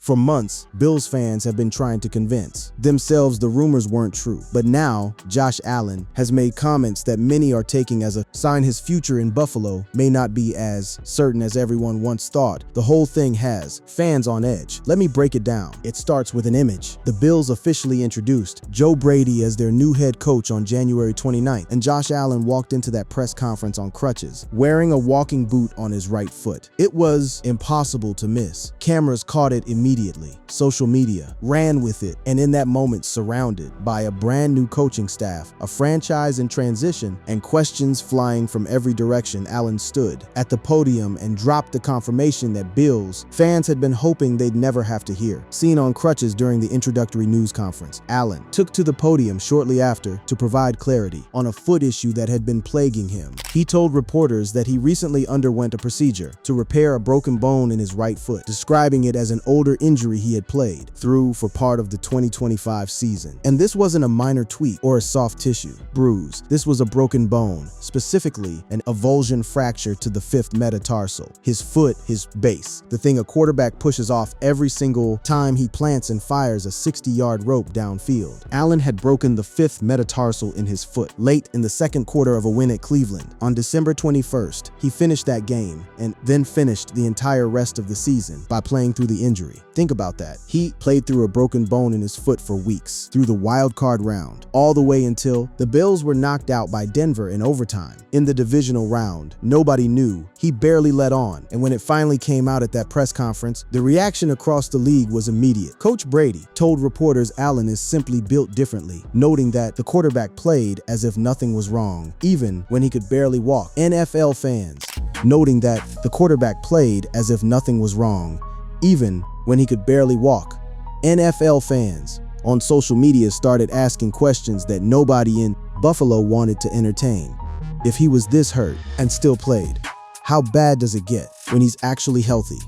For months, Bills fans have been trying to convince themselves the rumors weren't true. But now, Josh Allen has made comments that many are taking as a sign his future in Buffalo may not be as certain as everyone once thought. The whole thing has fans on edge. Let me break it down. It starts with an image. The Bills officially introduced Joe Brady as their new head coach on January 29th, and Josh Allen walked into that press conference on crutches, wearing a walking boot on his right foot. It was impossible to miss. Cameras caught it immediately. Social media ran with it, and in that moment, surrounded by a brand new coaching staff, a franchise in transition, and questions flying from every direction, Allen stood at the podium and dropped the confirmation that Bills fans had been hoping they'd never have to hear. Seen on crutches during the introductory news conference, Allen took to the podium shortly after to provide clarity on a foot issue that had been plaguing him. He told reporters that he recently underwent a procedure to repair a broken bone in his right foot, describing it as an older injury he had played through for part of the 2025 season. And this wasn't a minor tweak or a soft tissue bruise. This was a broken bone, specifically an avulsion fracture to the fifth metatarsal. His foot, his base, the thing a quarterback pushes off every single time he plants and fires a 60-yard rope downfield. Allen had broken the fifth metatarsal in his foot late in the second quarter of a win at Cleveland. On December 21st, he finished that game and then finished the entire rest of the season by playing through the injury. Think about that. He played through a broken bone in his foot for weeks, through the wild card round, all the way until the Bills were knocked out by Denver in overtime. In the divisional round, nobody knew. He barely let on, and when it finally came out at that press conference, the reaction across the league was immediate. Coach Brady told reporters Allen is simply built differently, noting that the quarterback played as if nothing was wrong, even when he could barely walk. NFL fans noting that the quarterback played as if nothing was wrong, even when he could barely walk. NFL fans on social media started asking questions that nobody in Buffalo wanted to entertain. If he was this hurt and still played, how bad does it get when he's actually healthy?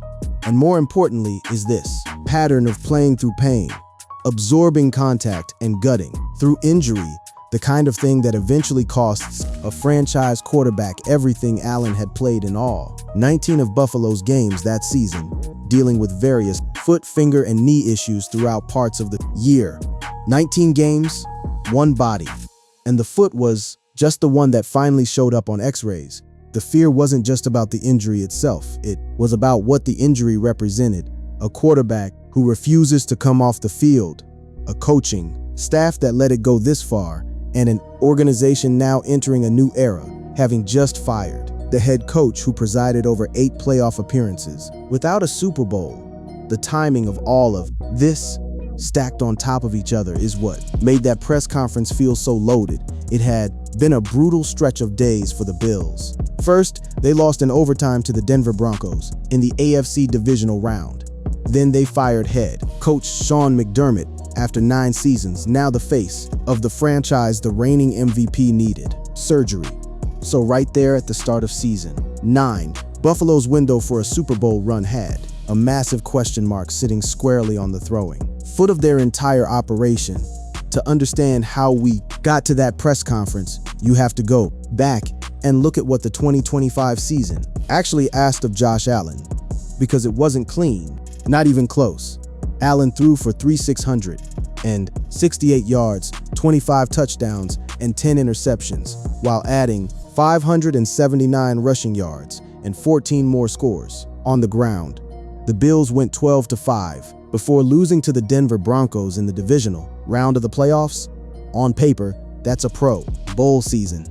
And more importantly is this pattern of playing through pain, absorbing contact and gutting through injury, the kind of thing that eventually costs a franchise quarterback everything Allen had played in all 19 of Buffalo's games that season, dealing with various foot, finger, and knee issues throughout parts of the year. 19 games, one body. And the foot was just the one that finally showed up on x-rays. The fear wasn't just about the injury itself. It was about what the injury represented. A quarterback who refuses to come off the field, a coaching staff that let it go this far, and an organization now entering a new era, having just fired the head coach who presided over 8 playoff appearances without a Super Bowl. The timing of all of this stacked on top of each other is what made that press conference feel so loaded. It had been a brutal stretch of days for the Bills. First, they lost in overtime to the Denver Broncos in the AFC divisional round. Then they fired head coach Sean McDermott after 9 seasons, now the face of the franchise the reigning MVP needed, surgery. So right there at the start of season 9, Buffalo's window for a Super Bowl run had a massive question mark sitting squarely on the throwing foot of their entire operation. To understand how we got to that press conference, you have to go back and look at what the 2025 season actually asked of Josh Allen, because it wasn't clean, not even close. Allen threw for 3,668 yards, 25 touchdowns, and 10 interceptions, while adding 579 rushing yards and 14 more scores on the ground. The Bills went 12-5 before losing to the Denver Broncos in the divisional round of the playoffs. On paper, that's a Pro Bowl season.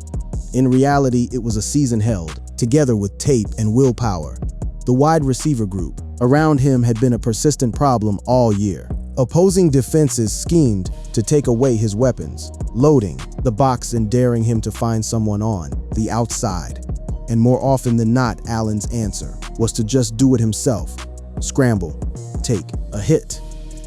In reality, it was a season held together with tape and willpower. The wide receiver group around him had been a persistent problem all year. Opposing defenses schemed to take away his weapons, loading the box and daring him to find someone on the outside. And more often than not, Allen's answer was to just do it himself. Scramble, take a hit,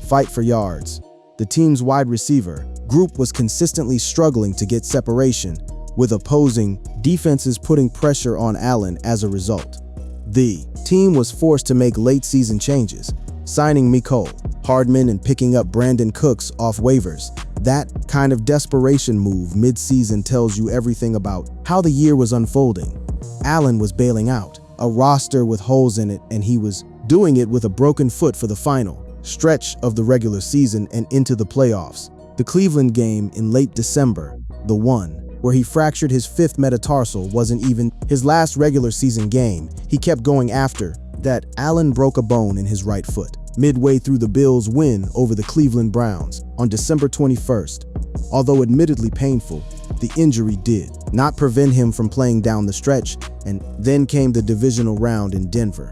fight for yards. The team's wide receiver group was consistently struggling to get separation, with opposing defenses putting pressure on Allen as a result. The team was forced to make late-season changes, signing Mecole Hardman and picking up Brandon Cooks off waivers. That kind of desperation move mid-season tells you everything about how the year was unfolding. Allen was bailing out a roster with holes in it, and he was doing it with a broken foot for the final stretch of the regular season and into the playoffs. The Cleveland game in late December, the one where he fractured his fifth metatarsal, wasn't even his last regular season game. He kept going after that. Allen broke a bone in his right foot midway through the Bills' win over the Cleveland Browns on December 21st. Although admittedly painful, the injury did not prevent him from playing down the stretch, and then came the divisional round in Denver.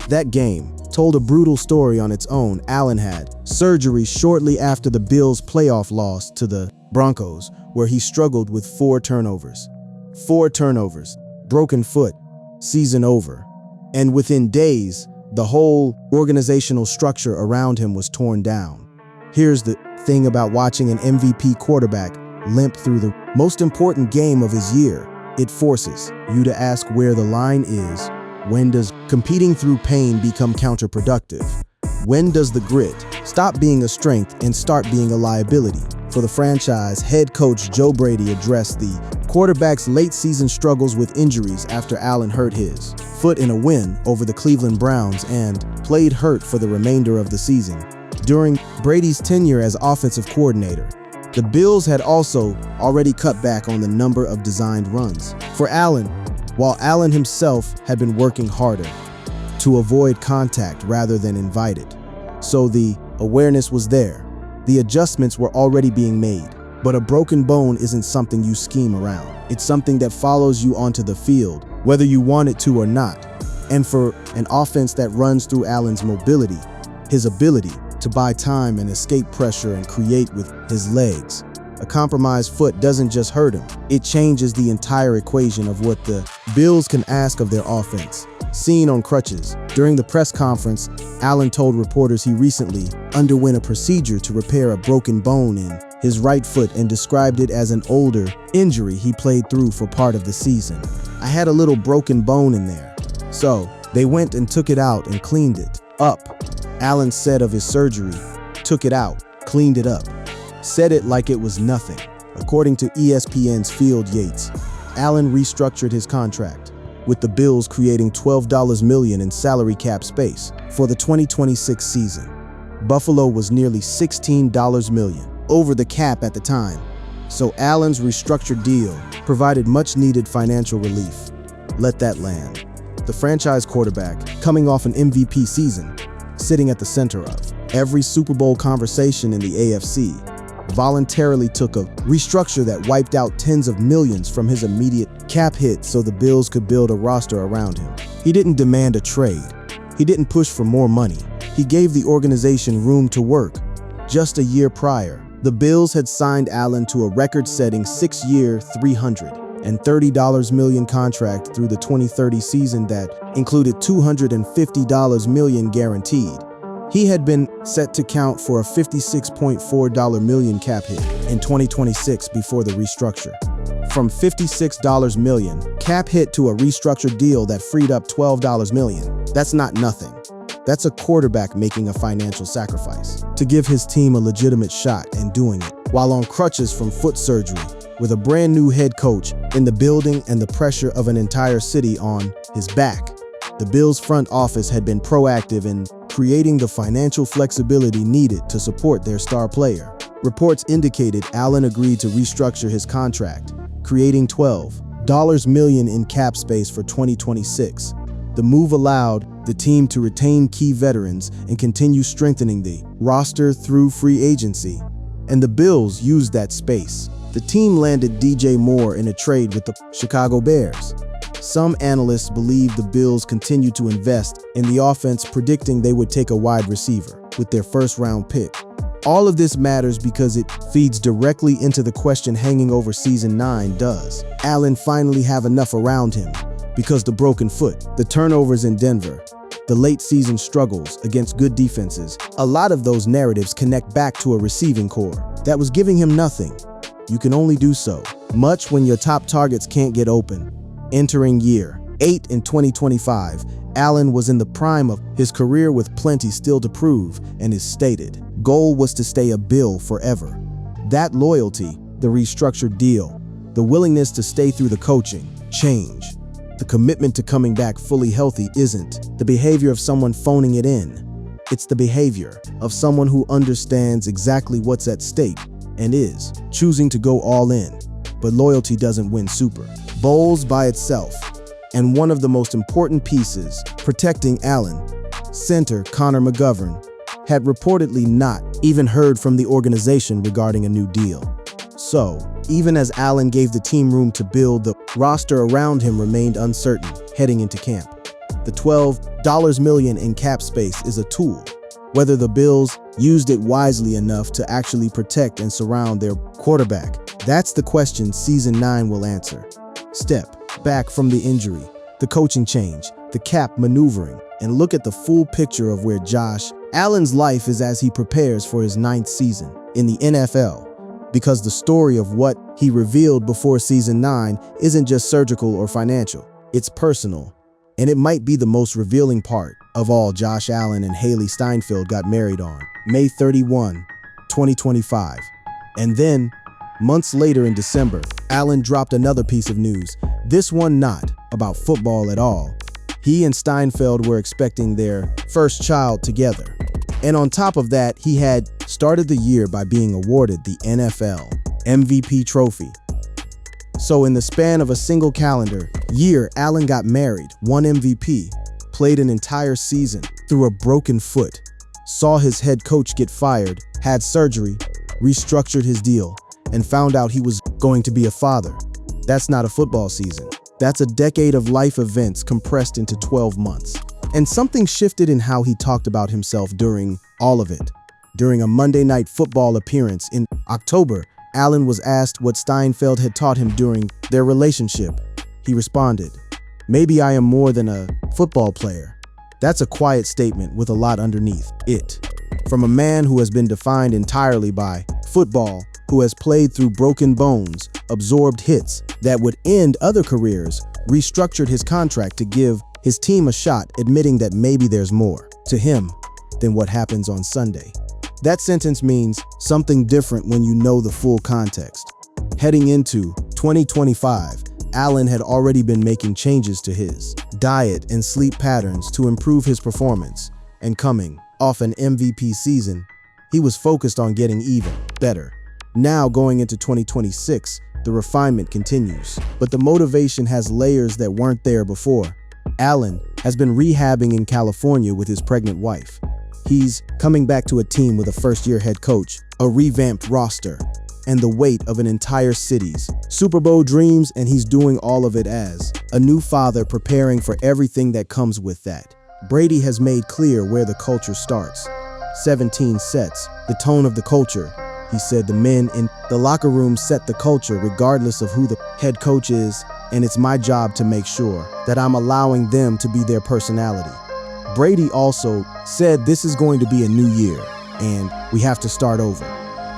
That game told a brutal story on its own. Allen had surgery shortly after the Bills' playoff loss to the Broncos, where he struggled with 4 turnovers. 4 turnovers, broken foot, season over. And within days, the whole organizational structure around him was torn down. Here's the thing about watching an MVP quarterback limp through the most important game of his year. It forces you to ask where the line is. When does competing through pain become counterproductive? When does the grit stop being a strength and start being a liability? For the franchise, head coach Joe Brady addressed the quarterback's late season struggles with injuries after Allen hurt his foot in a win over the Cleveland Browns and played hurt for the remainder of the season. During Brady's tenure as offensive coordinator, the Bills had also already cut back on the number of designed runs for Allen, while Allen himself had been working harder to avoid contact rather than invite it. So the awareness was there. The adjustments were already being made. But a broken bone isn't something you scheme around. It's something that follows you onto the field, whether you want it to or not. And for an offense that runs through Allen's mobility, his ability to buy time and escape pressure and create with his legs, a compromised foot doesn't just hurt him. It changes the entire equation of what the Bills can ask of their offense. Seen on crutches, during the press conference, Allen told reporters he recently underwent a procedure to repair a broken bone in his right foot and described it as an older injury he played through for part of the season. "I had a little broken bone in there. So they went and took it out and cleaned it up." Allen said of his surgery, "Took it out, cleaned it up." Said it like it was nothing. According to ESPN's Field Yates, Allen restructured his contract, with the Bills creating $12 million in salary cap space for the 2026 season. Buffalo was nearly $16 million over the cap at the time, so Allen's restructured deal provided much-needed financial relief. Let that land. The franchise quarterback, coming off an MVP season, sitting at the center of every Super Bowl conversation in the AFC, voluntarily took a restructure that wiped out tens of millions from his immediate cap hit so the Bills could build a roster around him. He didn't demand a trade. He didn't push for more money. He gave the organization room to work. Just a year prior, the Bills had signed Allen to a record-setting 6-year, $330 million contract through the 2030 season that included $250 million guaranteed. He had been set to count for a $56.4 million cap hit in 2026 before the restructure. From $56 million cap hit to a restructured deal that freed up $12 million. That's not nothing. That's a quarterback making a financial sacrifice to give his team a legitimate shot and doing it while on crutches from foot surgery, with a brand new head coach in the building and the pressure of an entire city on his back. The Bills' front office had been proactive in creating the financial flexibility needed to support their star player. Reports indicated Allen agreed to restructure his contract, creating $12 million in cap space for 2026. The move allowed the team to retain key veterans and continue strengthening the roster through free agency, and the Bills used that space. The team landed DJ Moore in a trade with the Chicago Bears. Some analysts believe the Bills continue to invest in the offense, predicting they would take a wide receiver with their first-round pick. All of this matters because it feeds directly into the question hanging over Season 9: does Allen finally have enough around him? Because the broken foot, the turnovers in Denver, the late-season struggles against good defenses, a lot of those narratives connect back to a receiving core that was giving him nothing. You can only do so much when your top targets can't get open. Entering year 8 in 2025, Allen was in the prime of his career with plenty still to prove, and his stated goal was to stay a Bill forever. That loyalty, the restructured deal, the willingness to stay through the coaching change, the commitment to coming back fully healthy isn't the behavior of someone phoning it in. It's the behavior of someone who understands exactly what's at stake and is choosing to go all in. But loyalty doesn't win Super Bowls by itself. And one of the most important pieces, protecting Allen, center Connor McGovern, had reportedly not even heard from the organization regarding a new deal. So, even as Allen gave the team room to build, the roster around him remained uncertain heading into camp. The $12 million in cap space is a tool. Whether the Bills used it wisely enough to actually protect and surround their quarterback, that's the question Season 9 will answer. Step back from the injury, the coaching change, the cap maneuvering, and look at the full picture of where Josh Allen's life is as he prepares for his 9th season in the NFL. Because the story of what he revealed before Season 9 isn't just surgical or financial, it's personal. And it might be the most revealing part of all. Josh Allen and Haley Steinfeld got married on May 31, 2025. And then, months later in December, Allen dropped another piece of news, this one not about football at all. He and Steinfeld were expecting their first child together. And on top of that, he had started the year by being awarded the NFL MVP trophy. So in the span of a single calendar year, Allen got married, won MVP, played an entire season through a broken foot, saw his head coach get fired, had surgery, restructured his deal, and found out he was going to be a father. That's not a football season. That's a decade of life events compressed into 12 months. And something shifted in how he talked about himself during all of it. During a Monday Night Football appearance in October, Allen was asked what Steinfeld had taught him during their relationship. He responded, "Maybe I am more than a football player." That's a quiet statement with a lot underneath it. From a man who has been defined entirely by football, who has played through broken bones, absorbed hits that would end other careers, restructured his contract to give his team a shot, admitting that maybe there's more to him than what happens on Sunday. That sentence means something different when you know the full context. Heading into 2025, Allen had already been making changes to his diet and sleep patterns to improve his performance, and coming off an MVP season, he was focused on getting even better. Now going into 2026, the refinement continues, but the motivation has layers that weren't there before. Allen has been rehabbing in California with his pregnant wife. He's coming back to a team with a first-year head coach, a revamped roster, and the weight of an entire city's Super Bowl dreams, and he's doing all of it as a new father preparing for everything that comes with that. Brady has made clear where the culture starts. 17 sets the tone of the culture. He said the men in the locker room set the culture regardless of who the head coach is, and it's my job to make sure that I'm allowing them to be their personality. Brady also said this is going to be a new year, and we have to start over.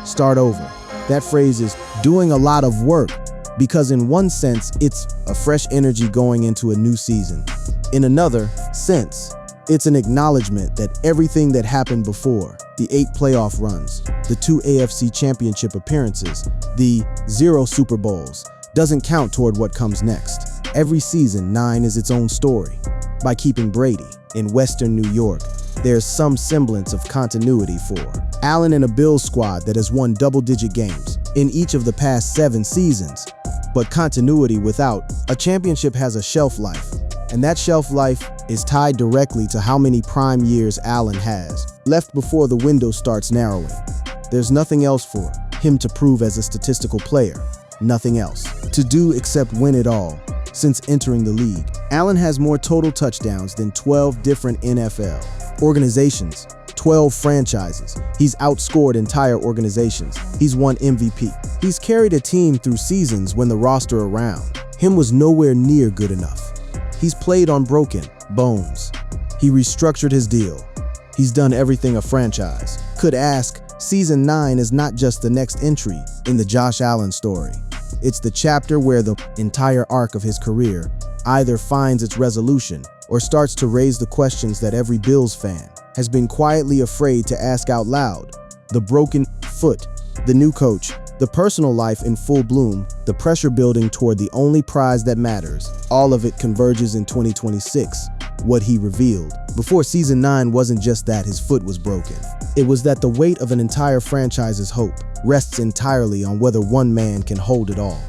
Start over. That phrase is doing a lot of work, because in one sense, it's a fresh energy going into a new season. In another sense, it's an acknowledgement that everything that happened before, the 8 playoff runs, the 2 AFC championship appearances, the 0 Super Bowls, doesn't count toward what comes next. Every season, 9 is its own story. By keeping Brady in Western New York, there's some semblance of continuity for Allen and a Bills squad that has won double-digit games in each of the past 7 seasons. But continuity without a championship has a shelf life, and that shelf life is tied directly to how many prime years Allen has left before the window starts narrowing. There's nothing else for him to prove as a statistical player, nothing else to do except win it all. Since entering the league, Allen has more total touchdowns than 12 different NFL organizations, 12 franchises. He's outscored entire organizations. He's won MVP. He's carried a team through seasons when the roster around him was nowhere near good enough. He's played on broken bones. He restructured his deal. He's done everything a franchise could ask. Season 9 is not just the next entry in the Josh Allen story. It's the chapter where the entire arc of his career either finds its resolution or starts to raise the questions that every Bills fan has been quietly afraid to ask out loud. The broken foot, the new coach, the personal life in full bloom, the pressure building toward the only prize that matters, all of it converges in 2026. what he revealed before season 9 wasn't just that his foot was broken. It was that the weight of an entire franchise's hope rests entirely on whether one man can hold it all.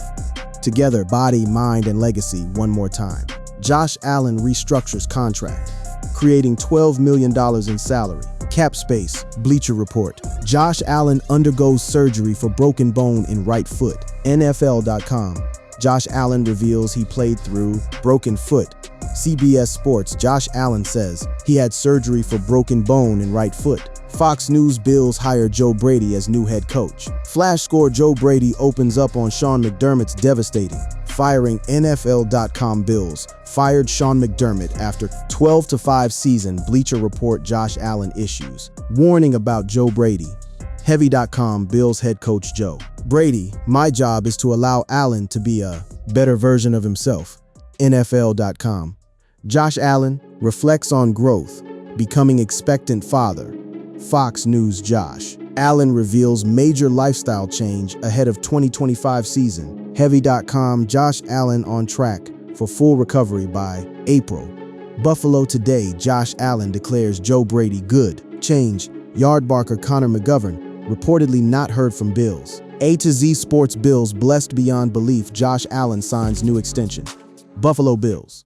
Together, body, mind, and legacy one more time. Josh Allen restructures contract, creating $12 million in salary. Cap space, Bleacher Report. Josh Allen undergoes surgery for broken bone in right foot. NFL.com. Josh Allen reveals he played through broken foot. CBS Sports. Josh Allen says he had surgery for broken bone in right foot. Fox News. Bills hire Joe Brady as new head coach. Flash score. Joe Brady opens up on Sean McDermott's devastating firing. NFL.com. Bills fired Sean McDermott after 12-5 season. Bleacher Report. Josh Allen issues warning about Joe Brady. Heavy.com. Bills head coach Joe Brady. My job is to allow Allen to be a better version of himself. NFL.com. Josh Allen reflects on growth, becoming expectant father. Fox News. Josh Allen reveals major lifestyle change ahead of 2025 season. Heavy.com. Josh Allen on track for full recovery by April. Buffalo Today. Josh Allen declares Joe Brady good. Change. Yardbarker Connor McGovern reportedly not heard from Bills. A to Z Sports. Bills blessed beyond belief. Josh Allen signs new extension. Buffalo Bills.